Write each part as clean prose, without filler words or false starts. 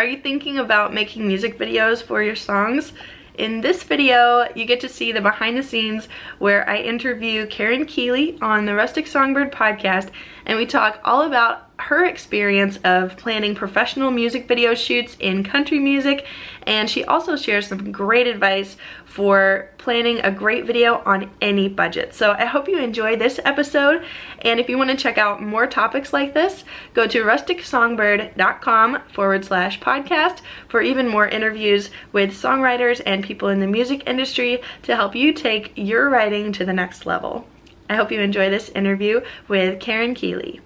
Are you thinking about making music videos for your songs? In this video, you get to see the behind the scenes where I interview Karen Keeley on the Rustic Songbird podcast, and we talk all about her experience of planning professional music video shoots in country music, and she also shares some great advice for planning a great video on any budget. So I hope you enjoy this episode, and if you want to check out more topics like this, go to rusticsongbird.com/podcast for even more interviews with songwriters and people in the music industry to help you take your writing to the next level. I hope you enjoy this interview with Karen Keeley.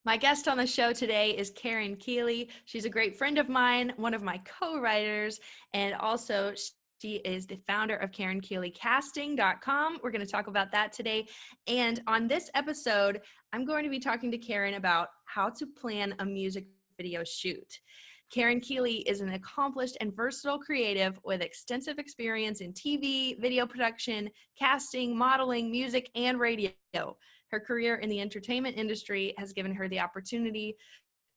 My guest on the show today is Karen Keeley. She's a great friend of mine, one of my co-writers, and also she is the founder of KarenKeeleyCasting.com. We're going to talk about that today. And on this episode, I'm going to be talking to Karen about how to plan a music video shoot. Karen Keeley is an accomplished and versatile creative with extensive experience in TV, video production, casting, modeling, music, and radio. Her career in the entertainment industry has given her the opportunity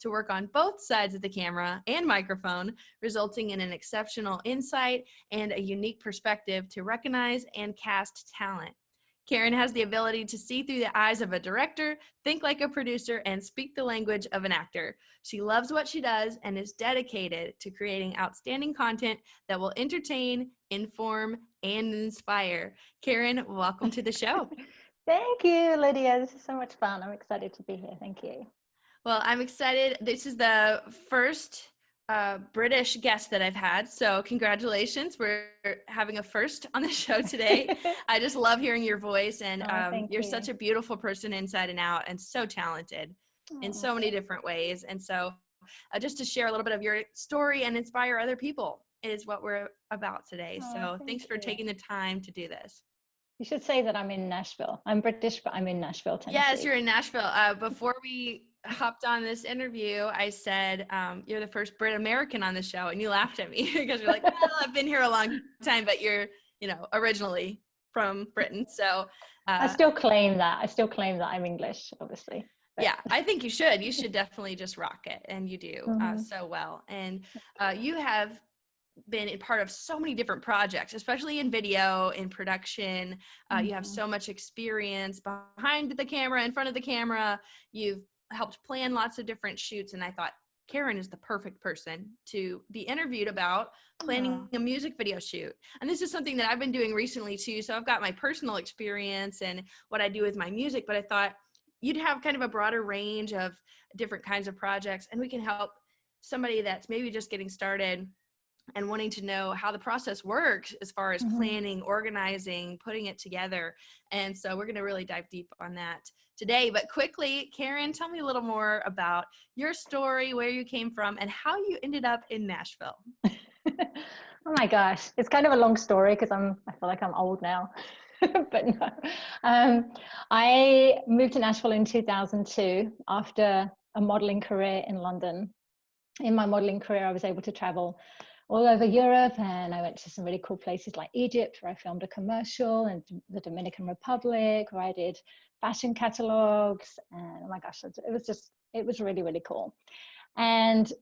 to work on both sides of the camera and microphone, resulting in an exceptional insight and a unique perspective to recognize and cast talent. Karen has the ability to see through the eyes of a director, think like a producer, and speak the language of an actor. She loves what she does and is dedicated to creating outstanding content that will entertain, inform, and inspire. Karen, welcome to the show. Thank you, Lydia. This is so much fun. I'm excited to be here. Thank you. Well, I'm excited. This is the first British guest that I've had. So congratulations. We're having a first on the show today. I just love hearing your voice, and you're such a beautiful person inside and out, and so talented in so many different ways. And so just to share a little bit of your story and inspire other people is what we're about today. So thanks for taking the time to do this. You should say that I'm in Nashville. I'm British, but I'm in Nashville, Tennessee. Yes, you're in Nashville. Before we hopped on this interview, I said, you're the first Brit American on the show, and you laughed at me because you're like, well, I've been here a long time, but you're, originally from Britain. So I still claim that. I'm English, obviously. But. Yeah, I think you should. You should definitely just rock it, and you do so well. And you have been a part of so many different projects, especially in video, in production. You have so much experience behind the camera, in front of the camera. You've helped plan lots of different shoots, and I thought Karen is the perfect person to be interviewed about planning a music video shoot. And this is something that I've been doing recently too, so I've got my personal experience and what I do with my music, but I thought you'd have kind of a broader range of different kinds of projects, and we can help somebody that's maybe just getting started and wanting to know how the process works as far as planning, organizing, putting it together. And so we're going to really dive deep on that today. But quickly, Karen, tell me a little more about your story, where you came from, and how you ended up in Nashville. Oh my gosh, it's kind of a long story because I feel like I'm old now. But no. I moved to Nashville in 2002 after a modeling career in London. In my modeling career, I was able to travel all over Europe, and I went to some really cool places like Egypt, where I filmed a commercial, and the Dominican Republic, where I did fashion catalogs. And oh my gosh, it was really, really cool. And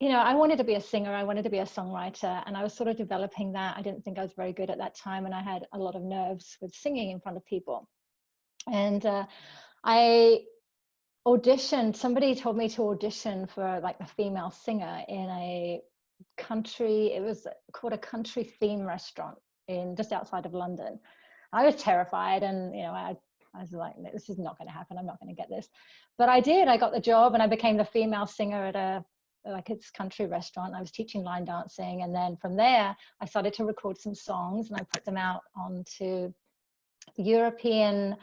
I wanted to be a singer, I wanted to be a songwriter, and I was sort of developing that. I didn't think I was very good at that time, and I had a lot of nerves with singing in front of people. And I auditioned. Somebody told me to audition for like a female singer in a country, it was called a country theme restaurant just outside of London. I was terrified, and I was like, this is not going to happen, I'm not going to get this. But I did. I got the job, and I became the female singer at it's country restaurant. I was teaching line dancing, and then from there I started to record some songs, and I put them out onto the European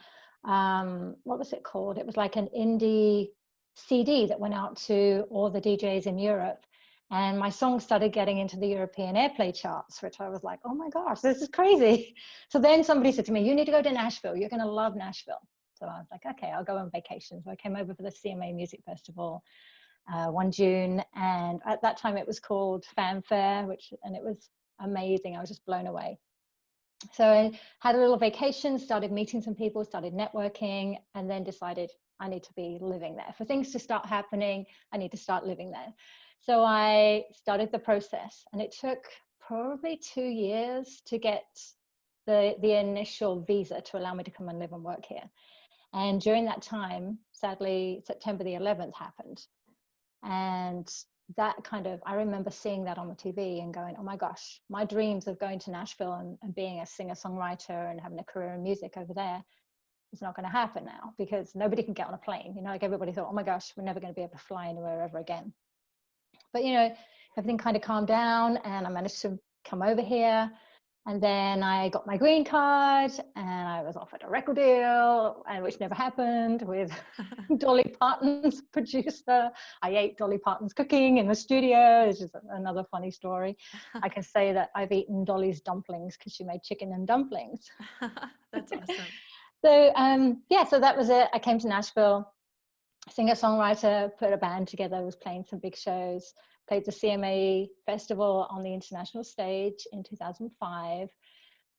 what was it called, it was like an indie CD that went out to all the DJs in Europe. And my song started getting into the European airplay charts, which I was like, oh my gosh, this is crazy. So then somebody said to me, you need to go to Nashville. You're going to love Nashville. So I was like, okay, I'll go on vacation. So I came over for the CMA Music Festival one June. And at that time it was called Fanfare, and it was amazing. I was just blown away. So I had a little vacation, started meeting some people, started networking, and then decided I need to be living there. For things to start happening, I need to start living there. So I started the process, and it took probably 2 years to get the initial visa to allow me to come and live and work here. And during that time, sadly, September the 11th happened. And that kind of, I remember seeing that on the TV and going, oh my gosh, my dreams of going to Nashville and being a singer-songwriter and having a career in music over there is not going to happen now, because nobody can get on a plane. You know, like everybody thought, oh my gosh, we're never going to be able to fly anywhere ever again. But, you know, everything kind of calmed down, and I managed to come over here. And then I got my green card, and I was offered a record deal, and which never happened, with Dolly Parton's producer. I ate Dolly Parton's cooking in the studio. It's just another funny story. I can say that I've eaten Dolly's dumplings because she made chicken and dumplings. That's awesome. So yeah, so that was it. I came to Nashville, singer-songwriter, put a band together, was playing some big shows, played the CMA Festival on the international stage in 2005.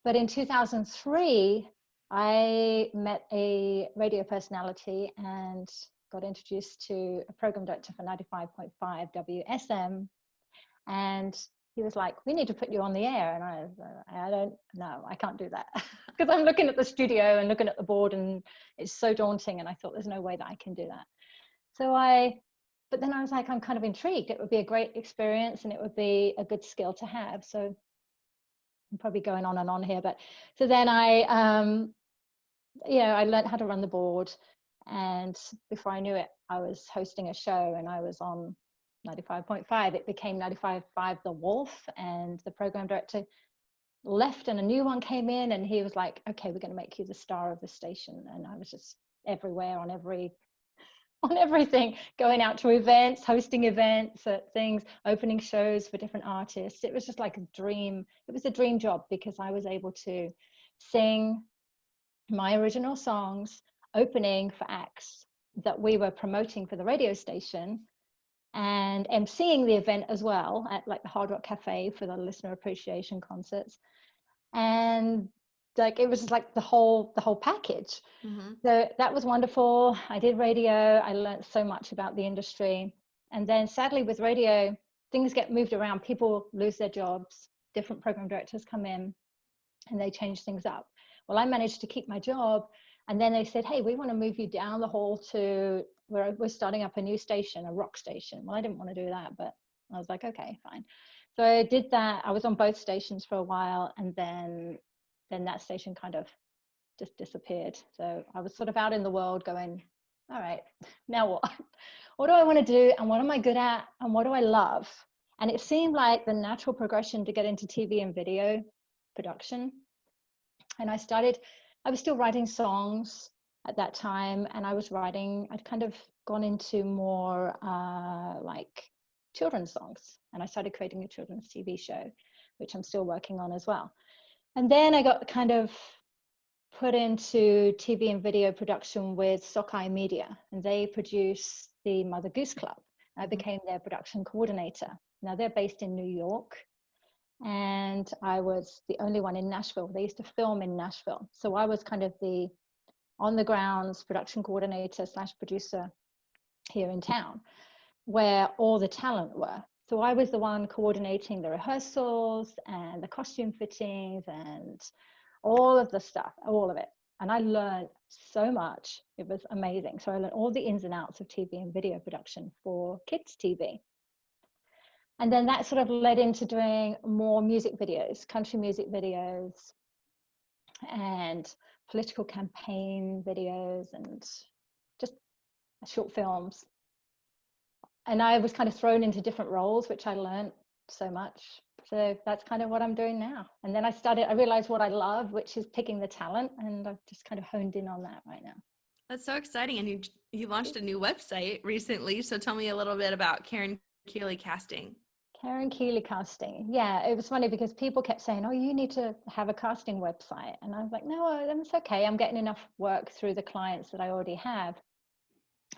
But in 2003, I met a radio personality and got introduced to a program director for 95.5 WSM. And he was like, we need to put you on the air. And I was I don't know, I can't do that. Because I'm looking at the studio and looking at the board, and it's so daunting. And I thought, there's no way that I can do that. But then I was like, I'm kind of intrigued. It would be a great experience, and it would be a good skill to have. So I'm probably going on and on here. But so then I learned how to run the board. And before I knew it, I was hosting a show, and I was on 95.5. It became 95.5 The Wolf, and the program director left and a new one came in, and he was like, okay, we're going to make you the star of the station. And I was just everywhere on everything, going out to events, hosting events at things, opening shows for different artists. It was just like a dream. It was a dream job, because I was able to sing my original songs, opening for acts that we were promoting for the radio station, and emceeing the event as well at like the Hard Rock Cafe for the listener appreciation concerts. And like, it was just like the whole package. Mm-hmm. So that was wonderful. I did radio. I learned so much about the industry. And then sadly with radio, things get moved around. People lose their jobs. Different program directors come in and they change things up. Well, I managed to keep my job. And then they said, hey, we want to move you down the hall to where we're starting up a new station, a rock station. Well, I didn't want to do that, but I was like, okay, fine. So I did that. I was on both stations for a while, and then that station kind of just disappeared. So I was sort of out in the world going, all right, now what? What do I want to do? And what am I good at? And what do I love? And it seemed like the natural progression to get into TV and video production. And I was still writing songs at that time. And I'd kind of gone into more like children's songs. And I started creating a children's TV show, which I'm still working on as well. And then I got kind of put into TV and video production with Sockeye Media, and they produce the Mother Goose Club. I became their production coordinator. Now they're based in New York, and I was the only one in Nashville. They used to film in Nashville. So I was kind of the on the grounds production coordinator / producer here in town, where all the talent were. So I was the one coordinating the rehearsals and the costume fittings and all of the stuff, all of it. And I learned so much. It was amazing. So I learned all the ins and outs of TV and video production for kids TV. And then that sort of led into doing more music videos, country music videos, and political campaign videos, and just short films. And I was kind of thrown into different roles, which I learned so much. So that's kind of what I'm doing now. And then I realized what I love, which is picking the talent. And I've just kind of honed in on that right now. That's so exciting. And you launched a new website recently. So tell me a little bit about Karen Keeley Casting. Karen Keeley Casting. Yeah, it was funny because people kept saying, oh, you need to have a casting website. And I was like, no, it's okay. I'm getting enough work through the clients that I already have.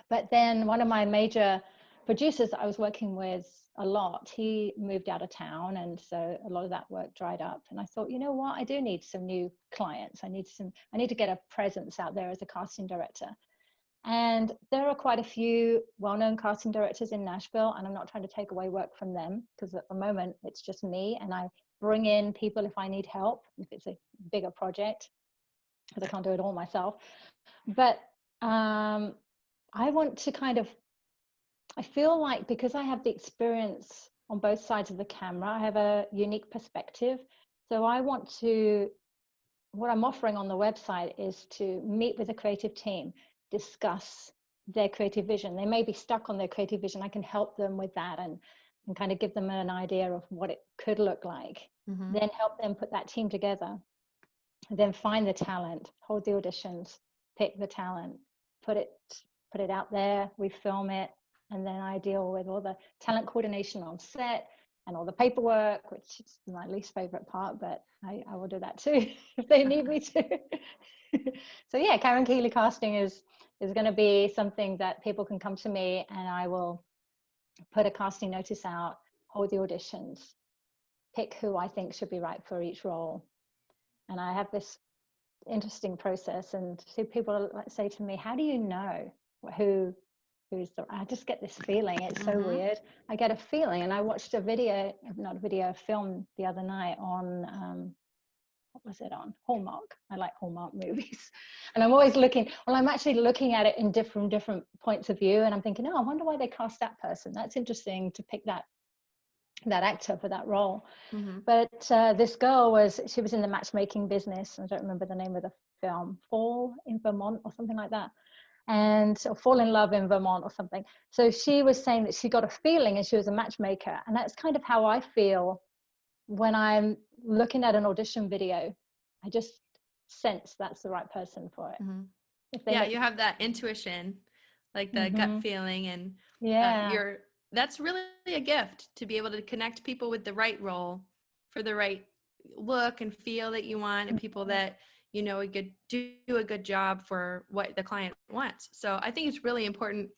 But then one of my major producers that I was working with a lot, he moved out of town, and so a lot of that work dried up. And I thought, you know what, I do need some new clients. I need to get a presence out there as a casting director. And there are quite a few well-known casting directors in Nashville, and I'm not trying to take away work from them, because at the moment it's just me, and I bring in people if I need help, if it's a bigger project, because I can't do it all myself. But I want to I feel like, because I have the experience on both sides of the camera, I have a unique perspective. So what I'm offering on the website is to meet with a creative team, discuss their creative vision. They may be stuck on their creative vision. I can help them with that and kind of give them an idea of what it could look like. Mm-hmm. Then help them put that team together. Then find the talent, hold the auditions, pick the talent, put it out there, we film it, and then I deal with all the talent coordination on set and all the paperwork, which is my least favorite part, but I will do that too if they need me to. So yeah, Karen Keeley casting is going to be something that people can come to me, and I will put a casting notice out, hold the auditions, pick who I think should be right for each role. And I have this interesting process, and so people say to me, how do you know who's the, I just get this feeling. It's so weird. I get a feeling. And I watched a film the other night on what was it on? Hallmark. I like Hallmark movies. And I'm always I'm actually looking at it in different points of view, and I'm thinking, oh, I wonder why they cast that person. That's interesting to pick that actor for that role. But this girl she was in the matchmaking business. I don't remember the name of the film, Fall in Vermont or something like that, or Fall in Love in Vermont or something. So she was saying that she got a feeling, and she was a matchmaker, and that's kind of how I feel when I'm looking at an audition video. I just sense that's the right person for it. Yeah, you have that intuition, like the gut feeling, and that's really a gift to be able to connect people with the right role for the right look and feel that you want, and people that would do a good job for what the client wants. So I think it's really important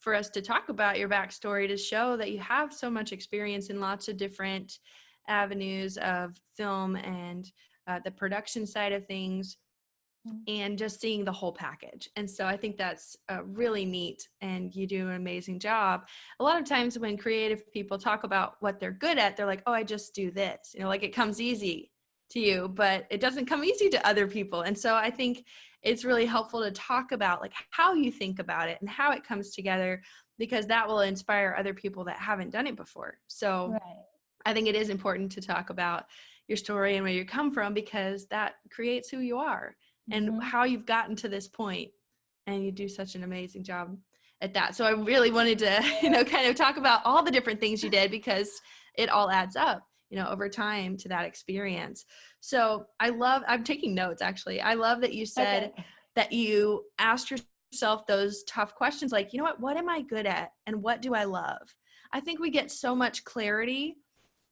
for us to talk about your backstory, to show that you have so much experience in lots of different avenues of film and the production side of things, and just seeing the whole package. And so I think that's really neat, and you do an amazing job. A lot of times when creative people talk about what they're good at, they're like, oh, I just do this, like it comes easy to you, but it doesn't come easy to other people. And so I think it's really helpful to talk about like how you think about it and how it comes together, because that will inspire other people that haven't done it before. So I think it is important to talk about your story and where you come from, because that creates who you are and how you've gotten to this point. And you do such an amazing job at that. So I really wanted to, kind of talk about all the different things you did, because it all adds up, over time to that experience. So I'm taking notes actually. I love that you said that you asked yourself those tough questions, like, what am I good at? And what do I love? I think we get so much clarity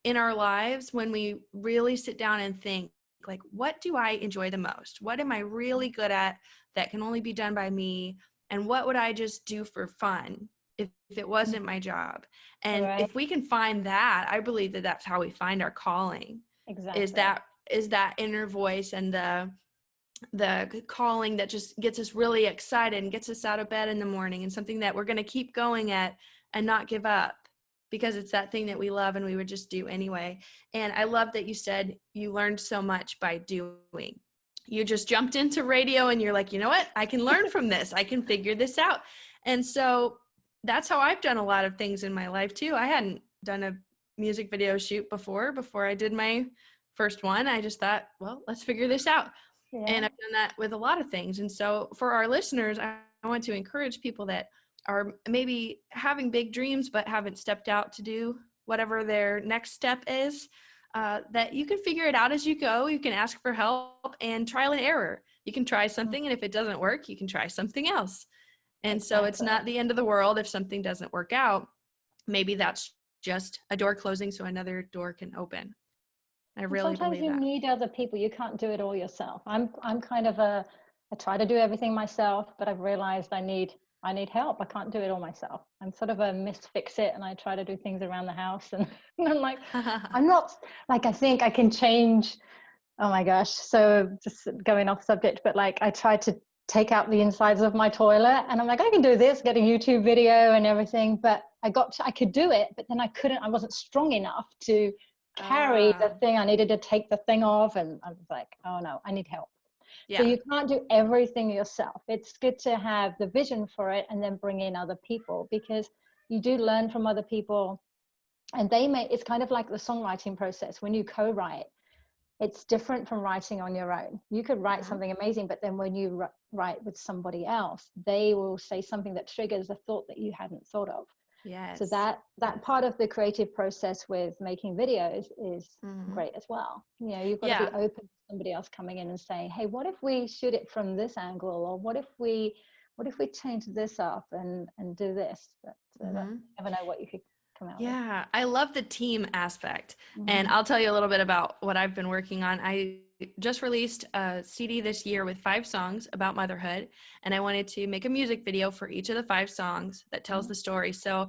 in our lives when we really sit down and think, like, what do I enjoy the most? What am I really good at that can only be done by me? And what would I just do for fun if it wasn't my job? And if we can find that, I believe that that's how we find our calling. Exactly. Is that inner voice and the calling that just gets us really excited and gets us out of bed in the morning, and something that we're going to keep going at and not give up, because it's that thing that we love and we would just do anyway. And I love that you said you learned so much by doing. You just jumped into radio and you're like, what? I can learn from this. I can figure this out. And so that's how I've done a lot of things in my life too. I hadn't done a music video shoot before I did my first one. I just thought, well, let's figure this out. Yeah. And I've done that with a lot of things. And so for our listeners, I want to encourage people that are maybe having big dreams but haven't stepped out to do whatever their next step is, that you can figure it out as you go. You can ask for help and trial and error. You can try something, and if it doesn't work, you can try something else. And so it's not the end of the world if something doesn't work out. Maybe that's just a door closing so another door can open. I really sometimes believe that. You need other people. You can't do it all yourself. I'm kind of I try to do everything myself, but I've realized I need help. I can't do it all myself. I'm sort of a fix-it, and I try to do things around the house, and I'm like, I'm not like, I think I can change. Oh my gosh. So just going off subject, but like I try to take out the insides of my toilet. And I'm like, I can do this, get a YouTube video and everything. But I could do it, but then I wasn't strong enough to carry the thing. I needed to take the thing off. And I was like, oh no, I need help. Yeah. So you can't do everything yourself. It's good to have the vision for it and then bring in other people, because you do learn from other people. And it's kind of like the songwriting process. When you co-write, it's different from writing on your own. You could write something amazing, but then when you write with somebody else, they will say something that triggers a thought that you hadn't thought of. Yes. So that part of the creative process with making videos is great as well. You know, you've got to be open to somebody else coming in and saying, hey, what if we shoot it from this angle? Or what if we change this up and do this? You never know what you could come out with. Yeah, I love the team aspect. And I'll tell you a little bit about what I've been working on. I just released a CD this year with 5 songs about motherhood, and I wanted to make a music video for each of the 5 songs that tells the story. So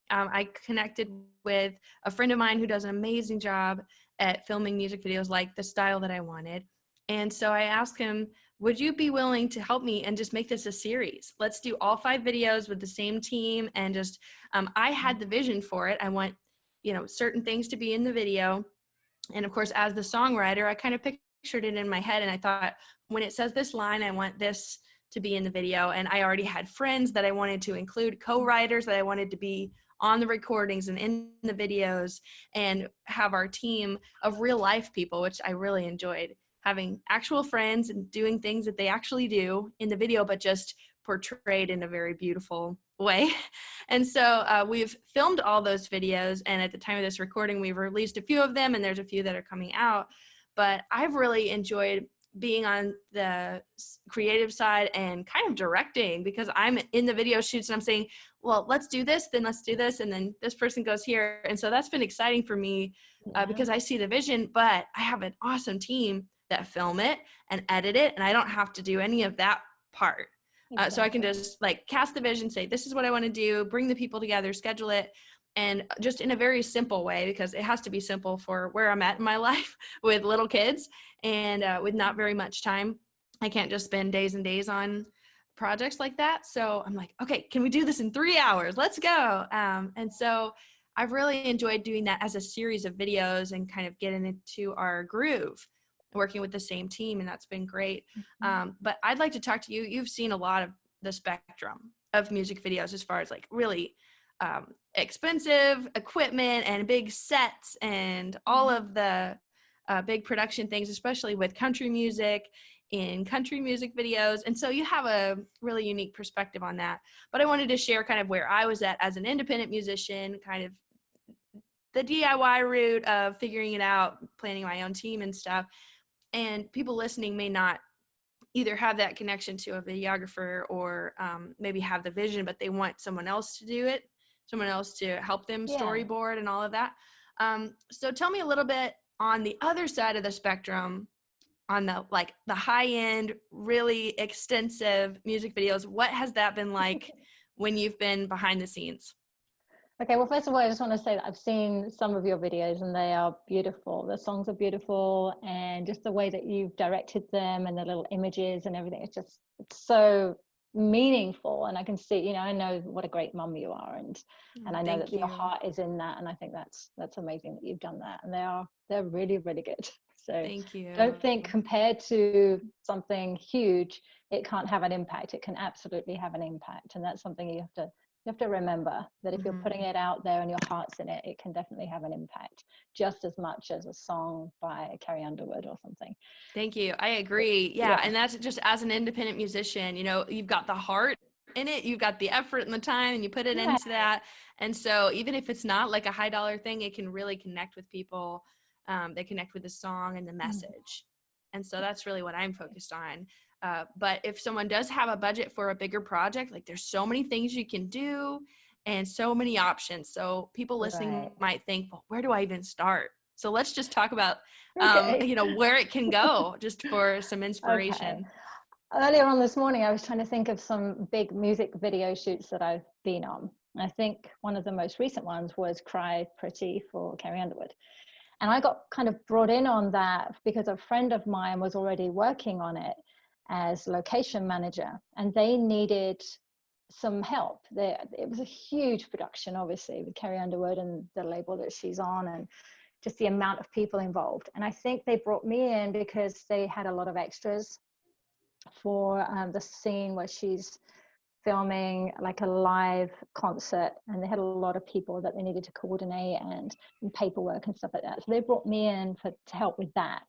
I connected with a friend of mine who does an amazing job at filming music videos like the style that I wanted. And so I asked him, would you be willing to help me and just make this a series? Let's do all 5 videos with the same team. And just, I had the vision for it. I want, certain things to be in the video. And of course, as the songwriter, I kind of pictured it in my head. And I thought, when it says this line, I want this to be in the video. And I already had friends that I wanted to include, co-writers that I wanted to be on the recordings and in the videos, and have our team of real life people, which I really enjoyed. Having actual friends and doing things that they actually do in the video, but just portrayed in a very beautiful way. And so we've filmed all those videos, and at the time of this recording, we've released a few of them, and there's a few that are coming out. But I've really enjoyed being on the creative side and kind of directing, because I'm in the video shoots and I'm saying, well, let's do this, then let's do this, and then this person goes here. And so that's been exciting for me because I see the vision, but I have an awesome team that film it and edit it, and I don't have to do any of that part. So I can just cast the vision, say, this is what I want to do, bring the people together, schedule it, and just in a very simple way, because it has to be simple for where I'm at in my life with little kids and with not very much time. I can't just spend days and days on projects like that. So I'm like, okay, can we do this in 3 hours? Let's go. And so I've really enjoyed doing that as a series of videos and kind of getting into our groove, working with the same team, and that's been great. But I'd like to talk to you. You've seen a lot of the spectrum of music videos as far as really expensive equipment and big sets and all of the big production things, especially with country music in country music videos. And so you have a really unique perspective on that. But I wanted to share kind of where I was at as an independent musician, kind of the DIY route of figuring it out, planning my own team and stuff. And people listening may not either have that connection to a videographer or maybe have the vision, but they want someone else to do it, someone else to help them storyboard and all of that. So tell me a little bit on the other side of the spectrum, on the the high end, really extensive music videos. What has that been like when you've been behind the scenes? Okay, well, first of all, I just want to say that I've seen some of your videos and they are beautiful. The songs are beautiful, and just the way that you've directed them and the little images and everything, it's so meaningful. And I can see, I know what a great mum you are, and I know that your heart is in that, and I think that's amazing that you've done that, and they're really, really good. So thank you. Don't think compared to something huge, it can't have an impact. It can absolutely have an impact, and that's something you have to remember, that if you're putting it out there and your heart's in it, it can definitely have an impact just as much as a song by Carrie Underwood or something. Thank you. I agree. Yeah. And that's just as an independent musician, you've got the heart in it, you've got the effort and the time, and you put it into that. And so even if it's not like a high dollar thing, it can really connect with people. They connect with the song and the message. And so that's really what I'm focused on. But if someone does have a budget for a bigger project, there's so many things you can do and so many options. So people listening might think, well, where do I even start? So let's just talk about, where it can go, just for some inspiration. Okay. Earlier on this morning, I was trying to think of some big music video shoots that I've been on. I think one of the most recent ones was Cry Pretty for Carrie Underwood. And I got kind of brought in on that because a friend of mine was already working on it. as location manager, and they needed some help. It was a huge production, obviously, with Carrie Underwood and the label that she's on, and just the amount of people involved. And I think they brought me in because they had a lot of extras for the scene where she's filming like a live concert, and they had a lot of people that they needed to coordinate and paperwork and stuff like that. So they brought me in to help with that.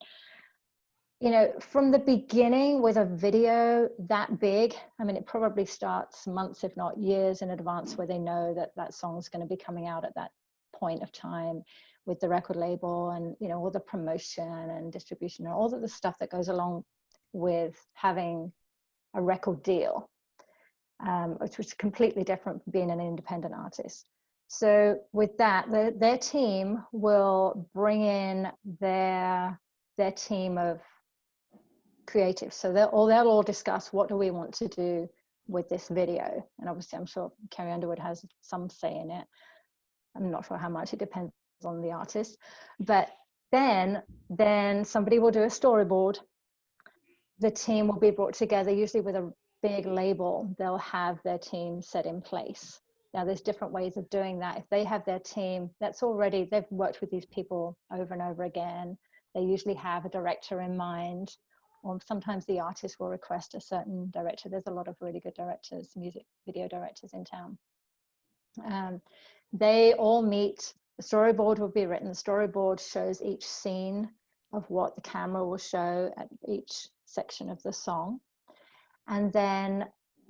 You know, from the beginning with a video that big, I mean, it probably starts months, if not years in advance, where they know that that song's going to be coming out at that point of time, with the record label and, you know, all the promotion and distribution and all of the stuff that goes along with having a record deal, which was completely different from being an independent artist. So with that, their team will bring in their team of creative. So they'll all discuss, what do we want to do with this video? And obviously I'm sure Carrie Underwood has some say in it. I'm not sure how much, it depends on the artist. But then somebody will do a storyboard. The team will be brought together, usually with a big label. They'll have their team set in place. Now there's different ways of doing that. If they have their team that's already, they've worked with these people over and over again, they usually have a director in mind, or sometimes the artist will request a certain director. There's a lot of really good directors, music video directors in town. They all meet. The storyboard will be written. The storyboard shows each scene of what the camera will show at each section of the song. And then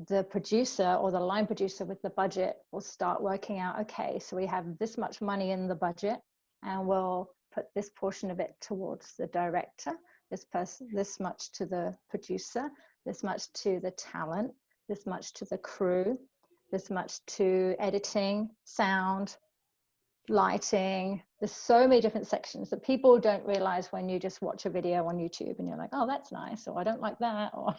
the producer or the line producer with the budget will start working out, okay, so we have this much money in the budget, and we'll put this portion of it towards the director, this much to the producer, this much to the talent, this much to the crew, this much to editing, sound, lighting. There's so many different sections that people don't realize when you just watch a video on YouTube and you're like, oh, that's nice, or I don't like that, or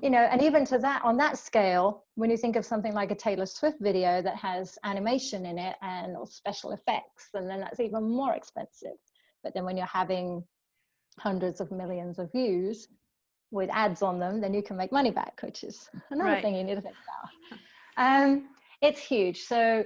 you know. And even to that, on that scale, when you think of something like a Taylor Swift video that has animation in it and or special effects, and then that's even more expensive. But then when you're having hundreds of millions of views with ads on them, then you can make money back, which is another thing you need to think about. It's huge. So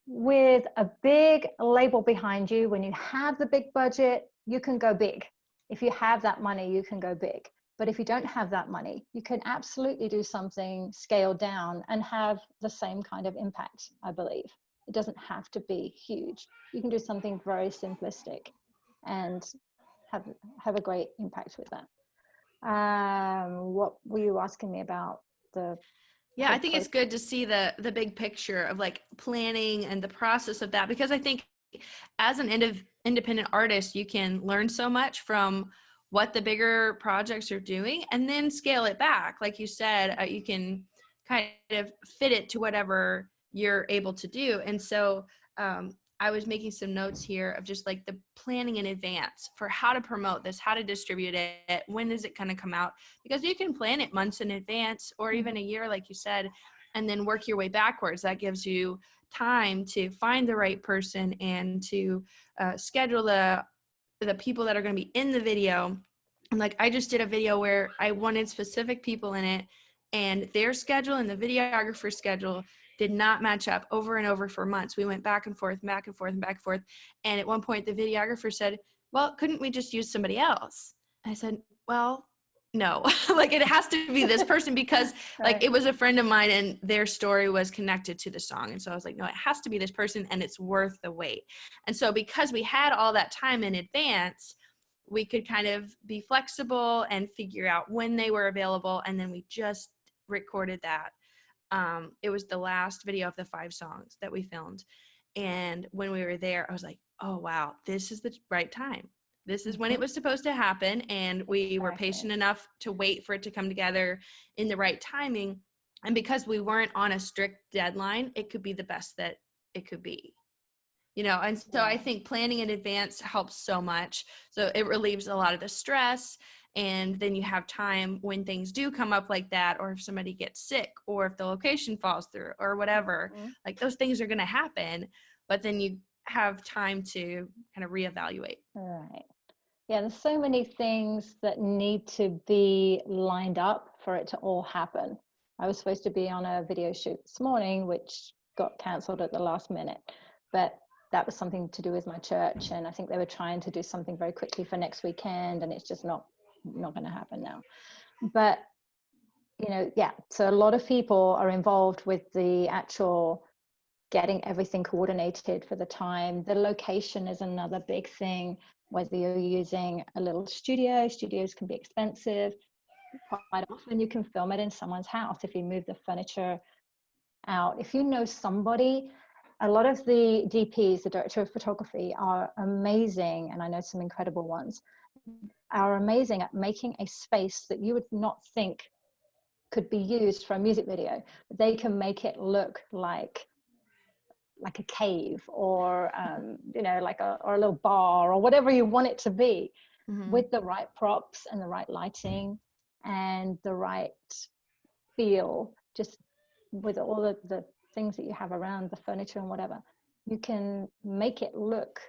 with a big label behind you, when you have the big budget, you can go big. If you have that money, you can go big. But if you don't have that money, you can absolutely do something scaled down and have the same kind of impact, I believe. It doesn't have to be huge. You can do something very simplistic and have a great impact with that. What were you asking me about? Yeah, I think it's good to see the big picture of like planning and the process of that, because I think as an independent artist, you can learn so much from what the bigger projects are doing and then scale it back. Like you said, you can kind of fit it to whatever you're able to do. And so I was making some notes here of just like the planning in advance for how to promote this, how to distribute it, when is it going to come out, because you can plan it months in advance or even a year, like you said, and then work your way backwards. That gives you time to find the right person and to schedule the people that are going to be in the video. And like I just did a video where I wanted specific people in it, and their schedule and the videographer's schedule did not match up over and over for months. We went back and forth, back and forth, and back and forth. And at one point, the videographer said, well, couldn't we just use somebody else? And I said, well, no, like it has to be this person, because like it was a friend of mine and their story was connected to the song. And so I was like, no, it has to be this person and it's worth the wait. And so because we had all that time in advance, we could kind of be flexible and figure out when they were available. And then we just recorded that. It was the last video of the 5 songs that we filmed. And when we were there, I was like, oh, wow, this is the right time. This is when it was supposed to happen. And we were patient enough to wait for it to come together in the right timing. And because we weren't on a strict deadline, it could be the best that it could be. You know, and so I think planning in advance helps so much. So it relieves a lot of the stress. And then you have time when things do come up like that, or if somebody gets sick, or if the location falls through, or whatever, like those things are going to happen. But then you have time to kind of reevaluate. Right. Yeah, there's so many things that need to be lined up for it to all happen. I was supposed to be on a video shoot this morning, which got cancelled at the last minute, but that was something to do with my church, and I think they were trying to do something very quickly for next weekend, and it's just not going to happen now. But yeah, so a lot of people are involved with the actual getting everything coordinated for the time. The location is another big thing. Whether you're using a little studio, studios can be expensive. Quite often you can film it in someone's house if you move the furniture out. If you know somebody, a lot of the DPs, the director of photography, are amazing, and I know some incredible ones, are amazing at making a space that you would not think could be used for a music video. They can make it look like a cave, or like or a little bar, or whatever you want it to be, with the right props and the right lighting and the right feel, just with all the things that you have around the furniture and whatever. You can make it look,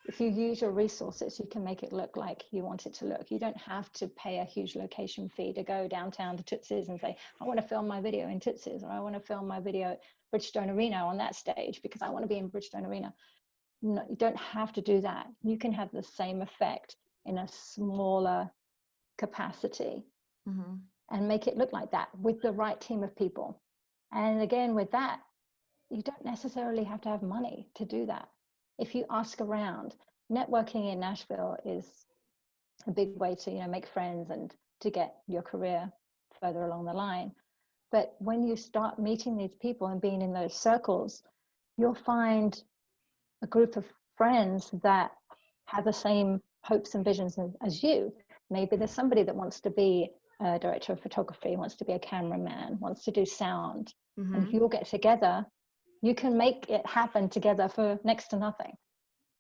if you use your resources, you can make it look like you want it to look. You don't have to pay a huge location fee to go downtown to Tootsie's and say, I want to film my video in Tootsie's, or I want to film my video at Bridgestone Arena on that stage because I want to be in Bridgestone Arena. No, you don't have to do that. You can have the same effect in a smaller capacity and make it look like that with the right team of people. And again, with that, you don't necessarily have to have money to do that. If you ask around, networking in Nashville is a big way to make friends and to get your career further along the line. But when you start meeting these people and being in those circles, you'll find a group of friends that have the same hopes and visions as you. Maybe there's somebody that wants to be a director of photography, wants to be a cameraman, wants to do sound. And if you all get together, you can make it happen together for next to nothing.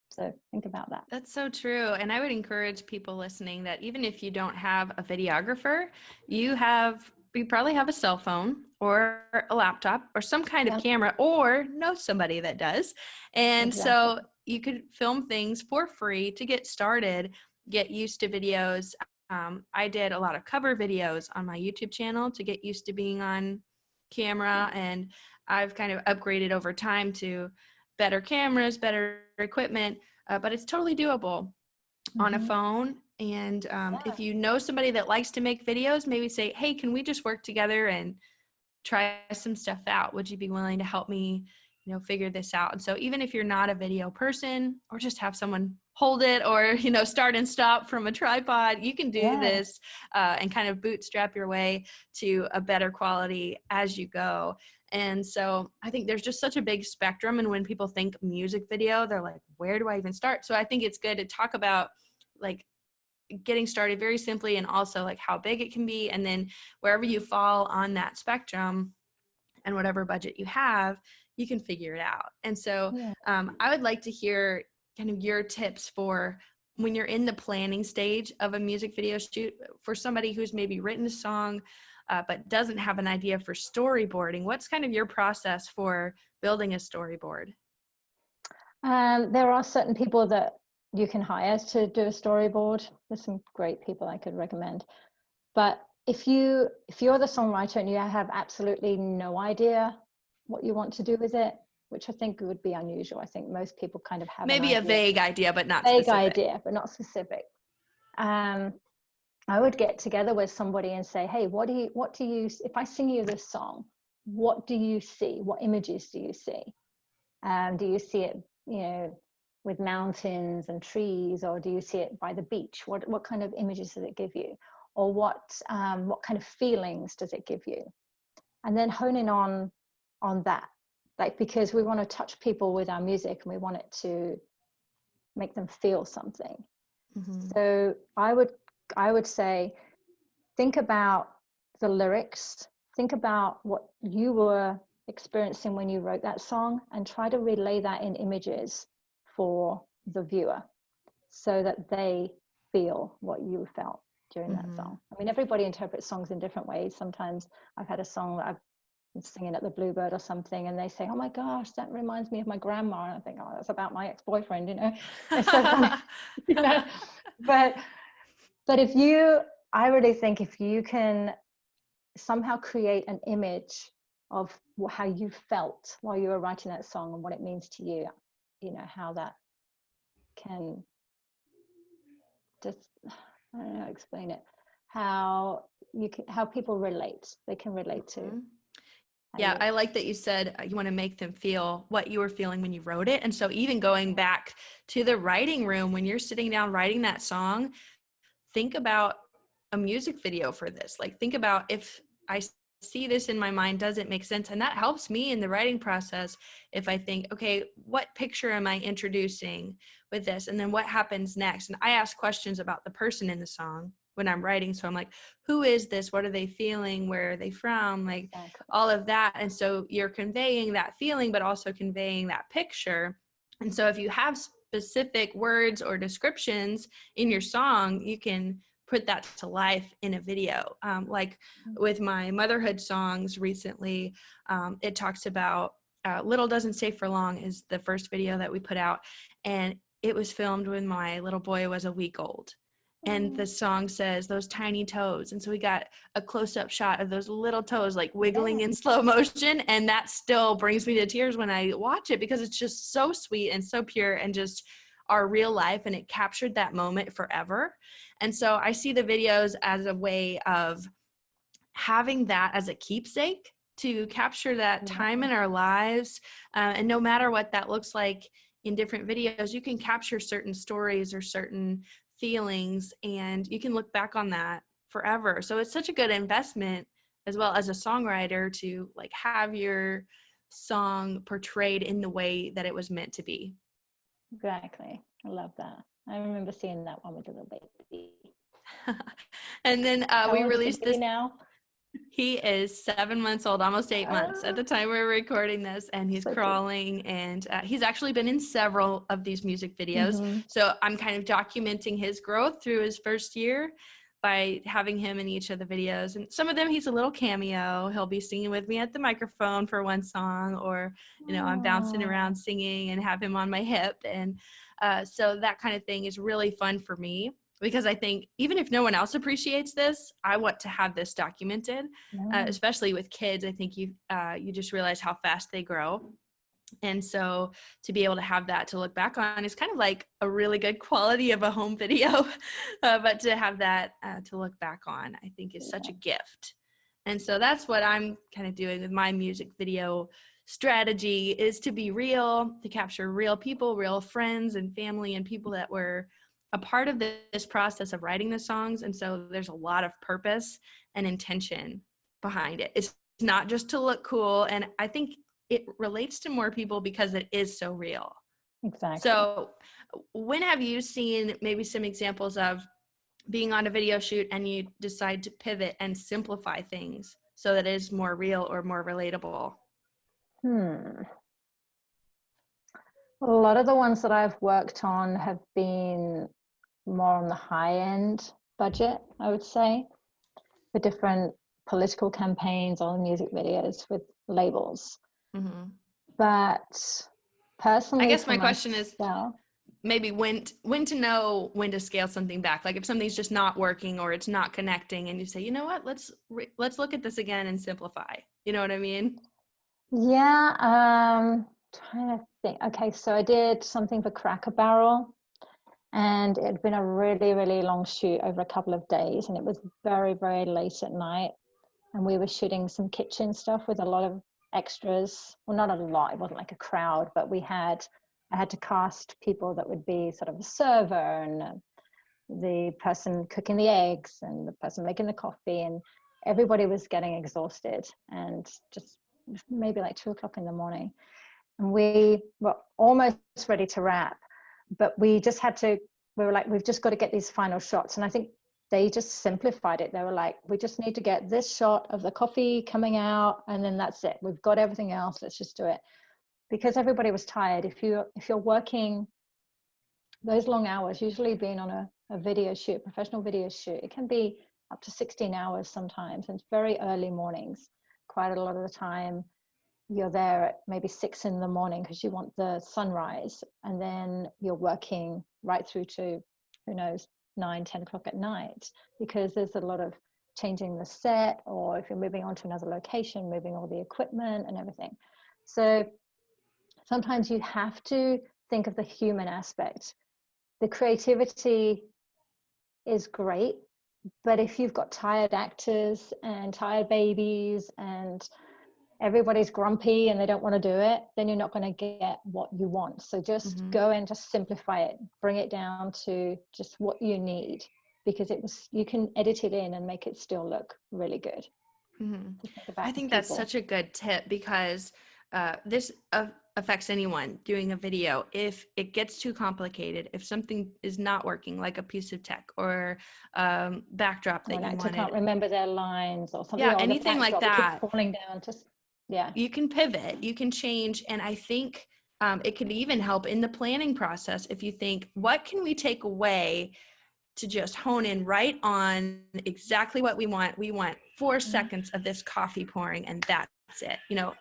So think about that. That's so true. And I would encourage people listening that even if you don't have a videographer, you probably have a cell phone or a laptop or some kind of camera, or know somebody that does. And so you could film things for free to get started, get used to videos. I did a lot of cover videos on my YouTube channel to get used to being on camera, and I've kind of upgraded over time to better cameras, better equipment, but it's totally doable on a phone. And if you know somebody that likes to make videos, maybe say, hey, can we just work together and try some stuff out? Would you be willing to help me, figure this out? And so even if you're not a video person, or just have someone hold it, or, start and stop from a tripod, you can do this and kind of bootstrap your way to a better quality as you go. And so I think there's just such a big spectrum. And when people think music video, they're like, where do I even start? So I think it's good to talk about like getting started very simply, and also like how big it can be. And then wherever you fall on that spectrum and whatever budget you have, you can figure it out. And so I would like to hear kind of your tips for when you're in the planning stage of a music video shoot, for somebody who's maybe written a song but doesn't have an idea for storyboarding. What's kind of your process for building a storyboard? There are certain people that you can hire to do a storyboard. There's some great people I could recommend. But if you're the songwriter and you have absolutely no idea what you want to do with it, which I think would be unusual. I think most people kind of have maybe a vague idea, but not specific. Vague idea, but not specific. I would get together with somebody and say, hey, what do you, if I sing you this song, what do you see? What images do you see? Do you see it, with mountains and trees, or do you see it by the beach? What kind of images does it give you? Or what kind of feelings does it give you? And then hone in on that, because we want to touch people with our music and we want it to make them feel something. So I would say, think about the lyrics, think about what you were experiencing when you wrote that song, and try to relay that in images for the viewer so that they feel what you felt during that song. I mean, everybody interprets songs in different ways. Sometimes I've had a song that I've singing at the Bluebird or something, and they say, oh my gosh, that reminds me of my grandma, and I think, oh, that's about my ex-boyfriend, you know. It's so funny. You know? but if you, I really think if you can somehow create an image of how you felt while you were writing that song and what it means to you, you know, how that can just, I don't know, explain it, how you can, how people relate, they can relate to. Yeah, I like that you said you want to make them feel what you were feeling when you wrote it. And so even going back to the writing room, when you're sitting down writing that song, think about a music video for this. Like, think about, if I see this in my mind, does it make sense? And that helps me in the writing process. If I think, okay, what picture am I introducing with this? And then what happens next? And I ask questions about the person in the song when I'm writing. So I'm like, who is this? What are they feeling? Where are they from? Like all of that. And so you're conveying that feeling, but also conveying that picture. And so if you have specific words or descriptions in your song, you can put that to life in a video. Like with my motherhood songs recently, it talks about Little Doesn't Stay for Long is the first video that we put out. And it was filmed when my little boy was a week old. And the song says those tiny toes. And so we got a close-up shot of those little toes like wiggling in slow motion. And that still brings me to tears when I watch it, because it's just so sweet and so pure and just our real life. And it captured that moment forever. And so I see the videos as a way of having that as a keepsake to capture that time in our lives. And no matter what that looks like in different videos, you can capture certain stories or certain feelings, and you can look back on that forever. So it's such a good investment as well as a songwriter to like have your song portrayed in the way that it was meant to be. Exactly. I love that. I remember seeing that one with the little baby. And then we released this now. He is 7 months old, almost 8 months at the time we're recording this, and he's crawling, and he's actually been in several of these music videos. So I'm kind of documenting his growth through his first year by having him in each of the videos. And some of them he's a little cameo. He'll be singing with me at the microphone for one song, or, you know, I'm bouncing around singing and have him on my hip. And so that kind of thing is really fun for me, because I think even if no one else appreciates this, I want to have this documented, especially with kids. I think you just realize how fast they grow. And so to be able to have that to look back on is kind of like a really good quality of a home video, but to have that to look back on, I think is such a gift. And so that's what I'm kind of doing with my music video strategy, is to be real, to capture real people, real friends and family and people that were a part of this process of writing the songs. And so there's a lot of purpose and intention behind it. It's not just to look cool. And I think it relates to more people because it is so real. Exactly. So when have you seen maybe some examples of being on a video shoot and you decide to pivot and simplify things so that it is more real or more relatable? A lot of the ones that I've worked on have been more on the high end budget, I would say, for different political campaigns or music videos with labels. But personally, I guess my question is maybe when to know when to scale something back. Like if something's just not working or it's not connecting, and you say, you know what, let's look at this again and simplify. You know what I mean? Yeah. Trying to think. Okay, so I did something for Cracker Barrel, and it had been a really, really long shoot over a couple of days, and it was very, very late at night, and we were shooting some kitchen stuff with a lot of extras. Well, not a lot, it wasn't like a crowd, but I had to cast people that would be sort of a server, and the person cooking the eggs and the person making the coffee, and everybody was getting exhausted, and just maybe like 2:00 in the morning, and we were almost ready to wrap, but we were like, we've just got to get these final shots. And I think they just simplified it. They were like, we just need to get this shot of the coffee coming out, and then that's it. We've got everything else. Let's just do it. Because everybody was tired. If you're working those long hours, usually being on a video shoot, professional video shoot, it can be up to 16 hours sometimes, and it's very early mornings, quite a lot of the time you're there at maybe 6 in the morning because you want the sunrise, and then you're working right through to, who knows, 9-10 o'clock at night, because there's a lot of changing the set, or if you're moving on to another location, moving all the equipment and everything. So sometimes you have to think of the human aspect. The creativity is great, but if you've got tired actors and tired babies and everybody's grumpy and they don't want to do it, then you're not going to get what you want. So just go and just simplify it, bring it down to just what you need, because you can edit it in and make it still look really good. I think that's such a good tip, because this affects anyone doing a video. If it gets too complicated, if something is not working, like a piece of tech or backdrop that you wanted, can't remember their lines or something, yeah, anything like that, falling down, just you can pivot, you can change. And I think it could even help in the planning process if you think, what can we take away to just hone in right on exactly what we want. We want 4 seconds of this coffee pouring, and that's it,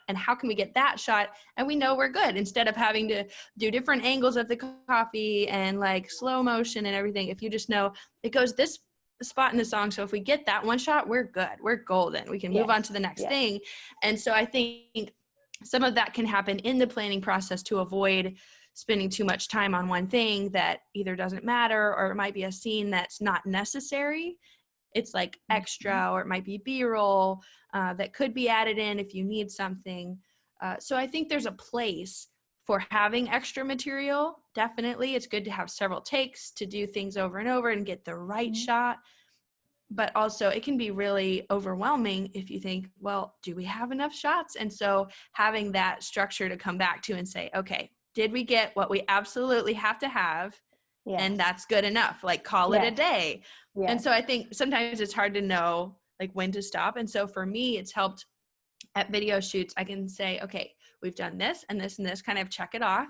and how can we get that shot? And we know we're good, instead of having to do different angles of the coffee and like slow motion and everything. If you just know it goes this spot in the song, so if we get that one shot, we're good, we're golden, we can move on to the next thing. And so I think some of that can happen in the planning process to avoid spending too much time on one thing that either doesn't matter, or it might be a scene that's not necessary. It's like extra, or it might be B-roll that could be added in if you need something. So I think there's a place for having extra material. Definitely, it's good to have several takes to do things over and over and get the right shot. But also it can be really overwhelming if you think, well, do we have enough shots? And so having that structure to come back to and say, okay, did we get what we absolutely have to have? And that's good enough, like call it a day. And so I think sometimes it's hard to know like when to stop. And so for me, it's helped at video shoots. I can say, okay, we've done this and this and this, kind of check it off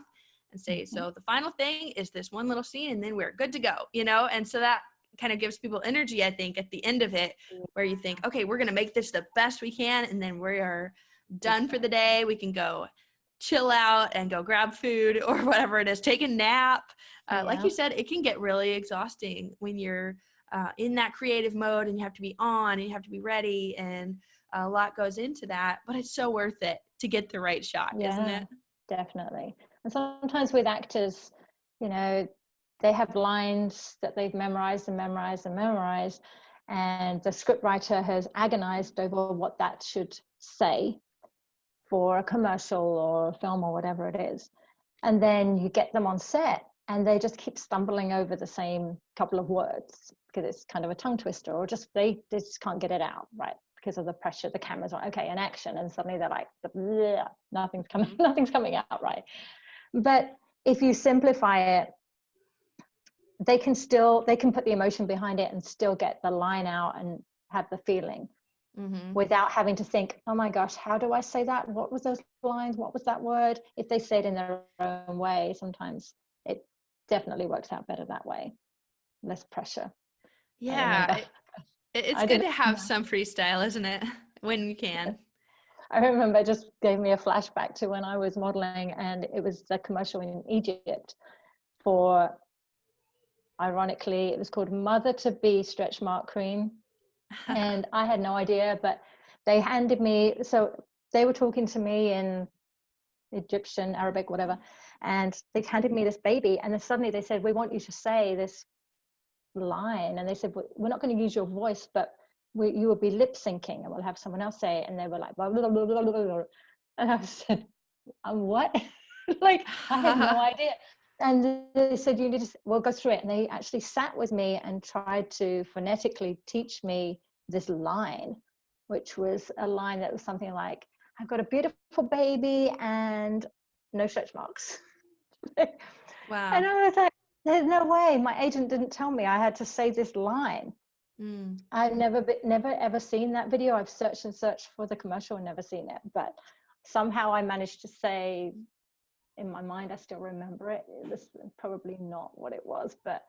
and say, so the final thing is this one little scene, and then we're good to go, And so that kind of gives people energy, I think, at the end of it, where you think, okay, we're going to make this the best we can, and then we are done for the day. We can go chill out and go grab food or whatever it is, take a nap. Like you said, it can get really exhausting when you're in that creative mode, and you have to be on and you have to be ready, and a lot goes into that, but it's so worth it to get the right shot, isn't it? Definitely. And sometimes with actors, they have lines that they've memorized, and the scriptwriter has agonized over what that should say for a commercial or a film or whatever it is. And then you get them on set and they just keep stumbling over the same couple of words because it's kind of a tongue twister, or just they just can't get it out right because of the pressure. The camera's on, okay, and action, and suddenly they're like, nothing's coming out right. But if you simplify it, they can put the emotion behind it and still get the line out and have the feeling. Without having to think, oh my gosh, how do I say that? What was those lines? What was that word? If they say it in their own way, sometimes it definitely works out better that way. Less pressure. Yeah, it's good to have some freestyle, isn't it? When you can. I remember, it just gave me a flashback to when I was modeling, and it was a commercial in Egypt for, ironically, it was called Mother to Be stretch mark cream. And I had no idea, but they handed me, so they were talking to me in Egyptian, Arabic, whatever, and they handed me this baby, and then suddenly they said, we want you to say this line, and they said, we're not going to use your voice, but you will be lip syncing, and we'll have someone else say it. And they were like, blah, blah, blah, blah, blah, blah. And I said, what? Like, I had no idea. And they said, you need to, we'll go through it. And they actually sat with me and tried to phonetically teach me this line, which was a line that was something like, I've got a beautiful baby and no stretch marks. Wow. And I was like, there's no way. My agent didn't tell me I had to say this line. I've never ever seen that video. I've searched and searched for the commercial and never seen it. But somehow I managed to say, in my mind, I still remember it. It was probably not what it was, but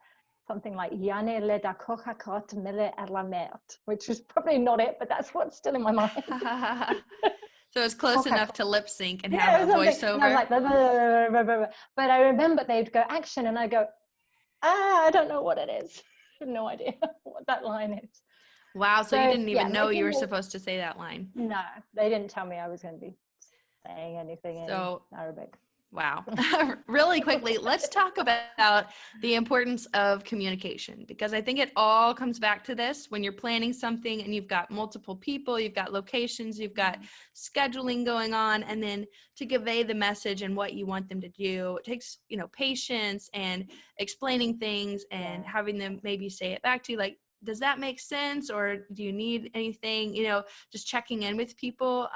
something like Yane le da coca mille à la merde, which is probably not it, but that's what's still in my mind. So it's close enough to lip sync and Yeah, have a voiceover. And I was like, blah, blah, blah, blah, blah. But I remember they'd go action, and I go, I don't know what it is. I have no idea what that line is. Wow, so you didn't even know you were people, supposed to say that line. No, they didn't tell me I was going to be saying anything in Arabic. Wow. Really quickly, let's talk about the importance of communication, because I think it all comes back to this. When you're planning something and you've got multiple people, you've got locations, you've got scheduling going on, and then to convey the message and what you want them to do, it takes, patience and explaining things and having them maybe say it back to you, like, does that make sense? Or do you need anything? Just checking in with people.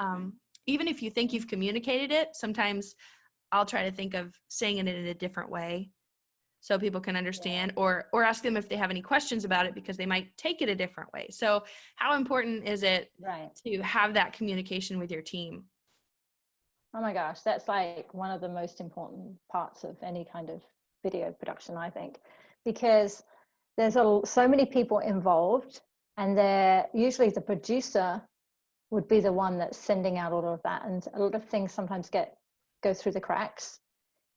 Even if you think you've communicated it, sometimes I'll try to think of saying it in a different way so people can understand, or ask them if they have any questions about it, because they might take it a different way. So how important is it to have that communication with your team? Oh my gosh, that's like one of the most important parts of any kind of video production, I think, because there's so many people involved, and usually the producer would be the one that's sending out all of that, and a lot of things sometimes go through the cracks.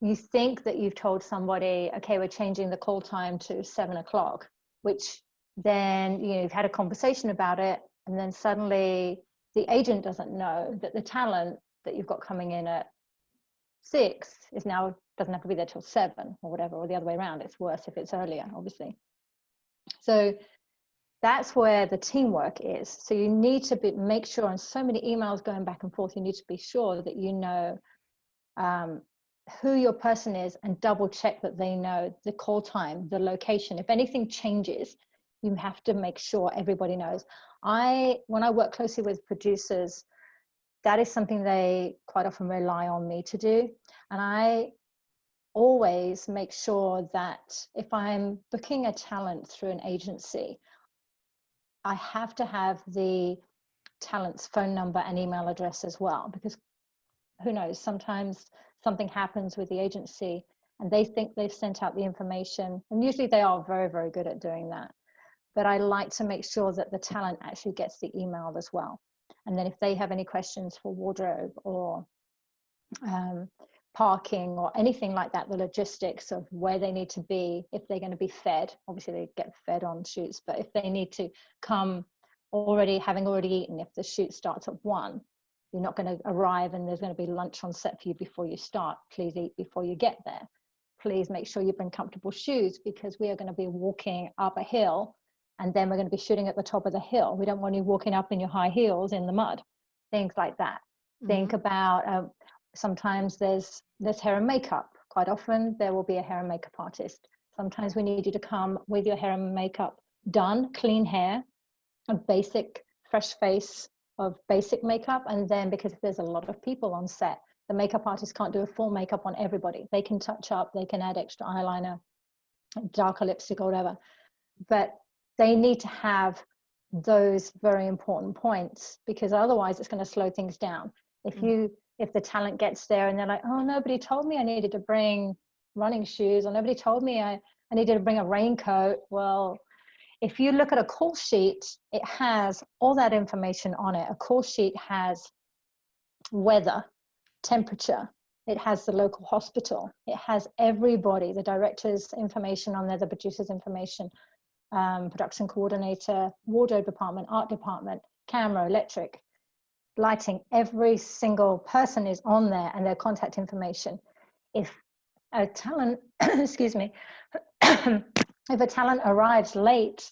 You think that you've told somebody, okay, we're changing the call time to 7 o'clock, which then you've had a conversation about it, and then suddenly the agent doesn't know that the talent that you've got coming in at 6 doesn't have to be there till 7 or whatever, or the other way around. It's worse if it's earlier, obviously. So that's where the teamwork is. So you need to make sure, and so many emails going back and forth, you need to be sure that you know who your person is, and double check that they know the call time, the location. If anything changes, you have to make sure everybody knows. When I work closely with producers, that is something they quite often rely on me to do. And I always make sure that if I'm booking a talent through an agency, I have to have the talent's phone number and email address as well, because who knows, sometimes something happens with the agency and they think they've sent out the information, and usually they are very, very good at doing that. But I like to make sure that the talent actually gets the email as well. And then if they have any questions for wardrobe or parking or anything like that, the logistics of where they need to be, if they're going to be fed, obviously they get fed on shoots, but if they need to come having already eaten, if the shoot starts at 1, you're not going to arrive and there's going to be lunch on set for you before you start. Please eat before you get there. Please make sure you bring comfortable shoes, because we are going to be walking up a hill and then we're going to be shooting at the top of the hill. We don't want you walking up in your high heels in the mud, things like that. Think about, sometimes there's hair and makeup. Quite often there will be a hair and makeup artist. Sometimes we need you to come with your hair and makeup done, clean hair, a basic fresh face of basic makeup. And then, because if there's a lot of people on set, the makeup artist can't do a full makeup on everybody. They can touch up, they can add extra eyeliner, darker lipstick or whatever, but they need to have those very important points, because otherwise it's going to slow things down. If the talent gets there and they're like, oh, nobody told me I needed to bring running shoes, or nobody told me I needed to bring a raincoat. Well, if you look at a call sheet, it has all that information on it. A call sheet has weather, temperature, it has the local hospital, it has everybody, the director's information on there, the producer's information, production coordinator, wardrobe department, art department, camera, electric, lighting. Every single person is on there, and their contact information. If a talent, excuse me, if a talent arrives late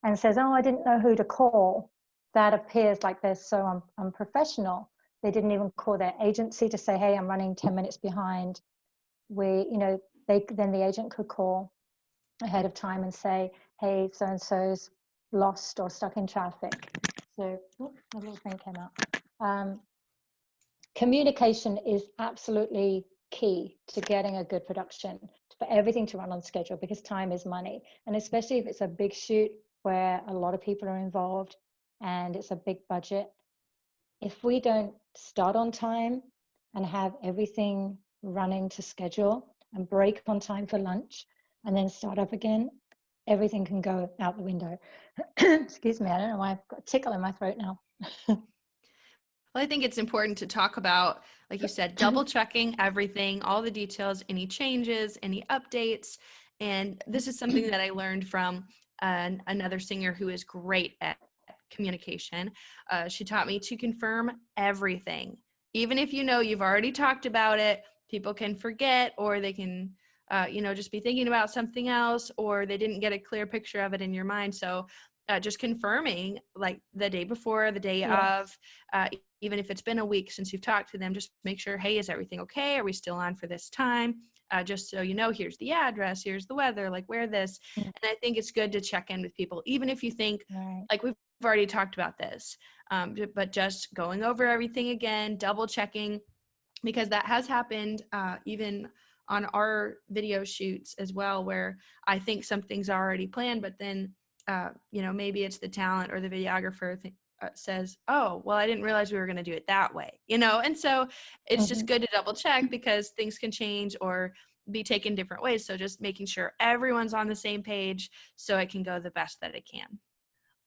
and says, oh, I didn't know who to call, that appears like they're so unprofessional. They didn't even call their agency to say, hey, I'm running 10 minutes behind. Then the agent could call ahead of time and say, hey, so-and-so's lost or stuck in traffic. So, a little thing came out. Communication is absolutely key to getting a good production, for everything to run on schedule, because time is money. And especially if it's a big shoot where a lot of people are involved and it's a big budget, if we don't start on time and have everything running to schedule and break on time for lunch and then start up again, everything can go out the window. Excuse me, I don't know why I've got a tickle in my throat now. Well, I think it's important to talk about, like you said, double checking everything, all the details, any changes, any updates. And this is something that I learned from another singer who is great at communication. She taught me to confirm everything. Even if you know you've already talked about it, people can forget, or they can, just be thinking about something else, or they didn't get a clear picture of it in your mind. So just confirming, like the day before, the day Yes. of, even if it's been a week since you've talked to them, just make sure, hey, is everything okay? Are we still on for this time? Just so you know, here's the address, here's the weather, like wear this. Mm. And I think it's good to check in with people, even if you think, Right. like we've already talked about this, but just going over everything again, double checking, because that has happened even on our video shoots as well, where I think something's already planned, but then maybe it's the talent or the videographer says, oh, well, I didn't realize we were going to do it that way, and so it's just Mm-hmm. good to double check, because things can change or be taken different ways. So just making sure everyone's on the same page so it can go the best that it can.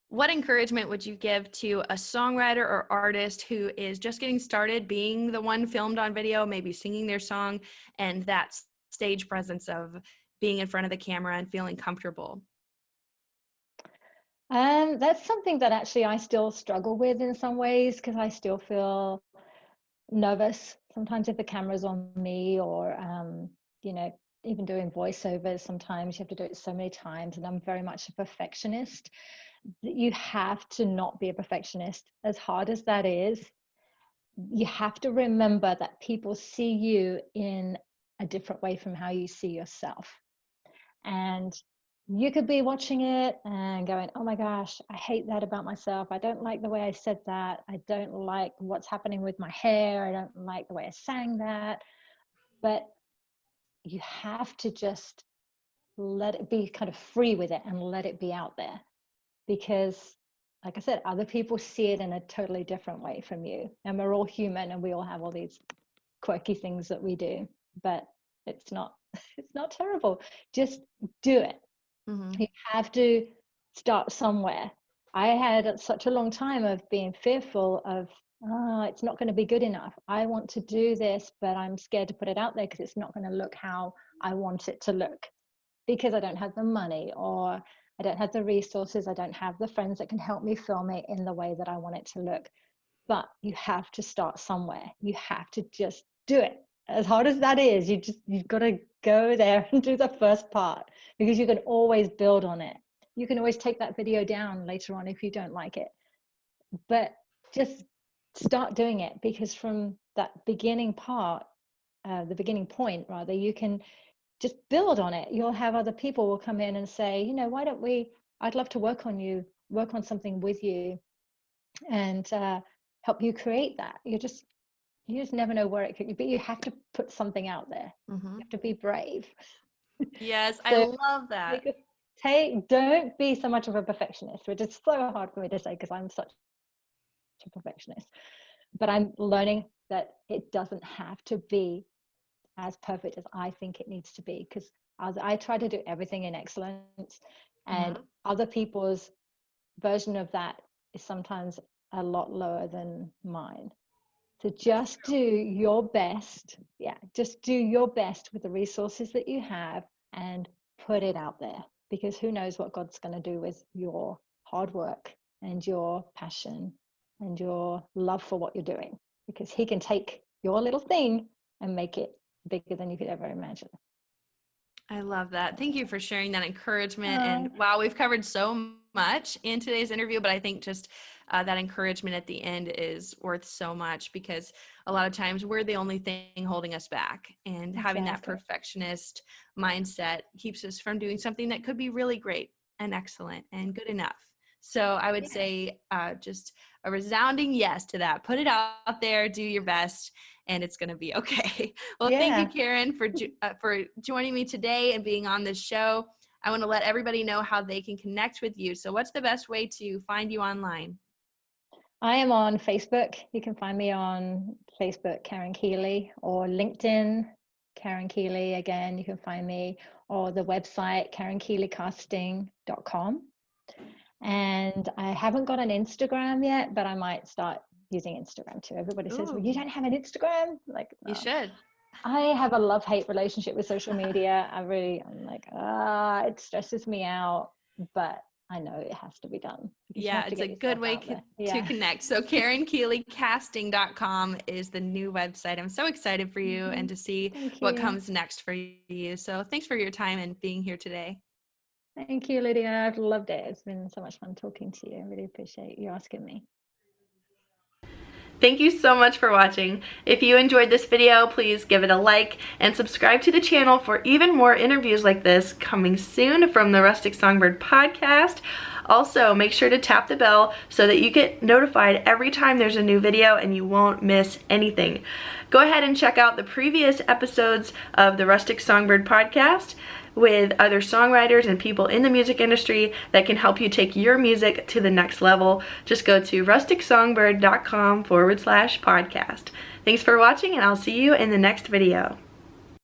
What encouragement would you give to a songwriter or artist who is just getting started, being the one filmed on video, maybe singing their song, and that stage presence of being in front of the camera and feeling comfortable? That's something that actually I still struggle with in some ways, because I still feel nervous sometimes if the camera's on me, or you know even doing voiceovers, sometimes you have to do it so many times, and I'm very much a perfectionist. You have to not be a perfectionist, as hard as that is. You have to remember that people see you in a different way from how you see yourself. And you could be watching it and going, oh my gosh, I hate that about myself. I don't like the way I said that. I don't like what's happening with my hair. I don't like the way I sang that. But you have to just let it be, kind of free with it, and let it be out there. Because, like I said, other people see it in a totally different way from you. And we're all human, and we all have all these quirky things that we do. But it's not it's not terrible. Just do it. Mm-hmm. You have to start somewhere. I had such a long time of being fearful of, oh, it's not going to be good enough. I want to do this, but I'm scared to put it out there because it's not going to look how I want it to look, because I don't have the money, or I don't have the resources. I don't have the friends that can help me film it in the way that I want it to look. But you have to start somewhere. You have to just do it. As hard as that is, you've got to go there and do the first part, because you can always build on it. You can always take that video down later on if you don't like it. But just start doing it, because from that beginning part, the beginning point rather, you can just build on it. You'll have other people will come in and say, why don't we, I'd love to work on something with you, and help you create that. You just never know where it could be. You have to put something out there. Mm-hmm. You have to be brave. Yes, I So love that. don't be so much of a perfectionist, which is so hard for me to say because I'm such a perfectionist. But I'm learning that it doesn't have to be as perfect as I think it needs to be, because I try to do everything in excellence, and Mm-hmm. other people's version of that is sometimes a lot lower than mine. So That's just do your best. Yeah, just do your best with the resources that you have, and put it out there, because who knows what God's going to do with your hard work and your passion and your love for what you're doing, because he can take your little thing and make it bigger than you could ever imagine. I love that. Thank you for sharing that encouragement. Uh, And wow, we've covered so much in today's interview, but I think just that encouragement at the end is worth so much, because a lot of times we're the only thing holding us back. And having that exactly. perfectionist mindset keeps us from doing something that could be really great and excellent and good enough. So I would Yeah. say just a resounding yes to that. Put it out there, do your best, and it's going to be okay. Well, thank you, Yeah. Karen, for joining me today and being on this show. I want to let everybody know how they can connect with you. So what's the best way to find you online? I am on Facebook. You can find me on Facebook, Karen Keeley, or LinkedIn, Karen Keeley. Again, you can find me, or the website karenkeeleycasting.com. And I haven't got an Instagram yet, but I might start using Instagram too. Everybody says, well, you don't have an Instagram? Like, you should. I have a love-hate relationship with social media. I'm like, it stresses me out, but I know it has to be done. Yeah, it's a good way to connect. So KarenKeeleyCasting.com is the new website. I'm so excited for you and to see what comes next for you. So thanks for your time and being here today. Thank you, Lydia. I've loved it. It's been so much fun talking to you. I really appreciate you asking me. Thank you so much for watching. If you enjoyed this video, please give it a like and subscribe to the channel for even more interviews like this coming soon from the Rustic Songbird podcast. Also, make sure to tap the bell so that you get notified every time there's a new video and you won't miss anything. Go ahead and check out the previous episodes of the Rustic Songbird podcast with other songwriters and people in the music industry that can help you take your music to the next level. Just go to rusticsongbird.com/podcast. Thanks for watching, and I'll see you in the next video.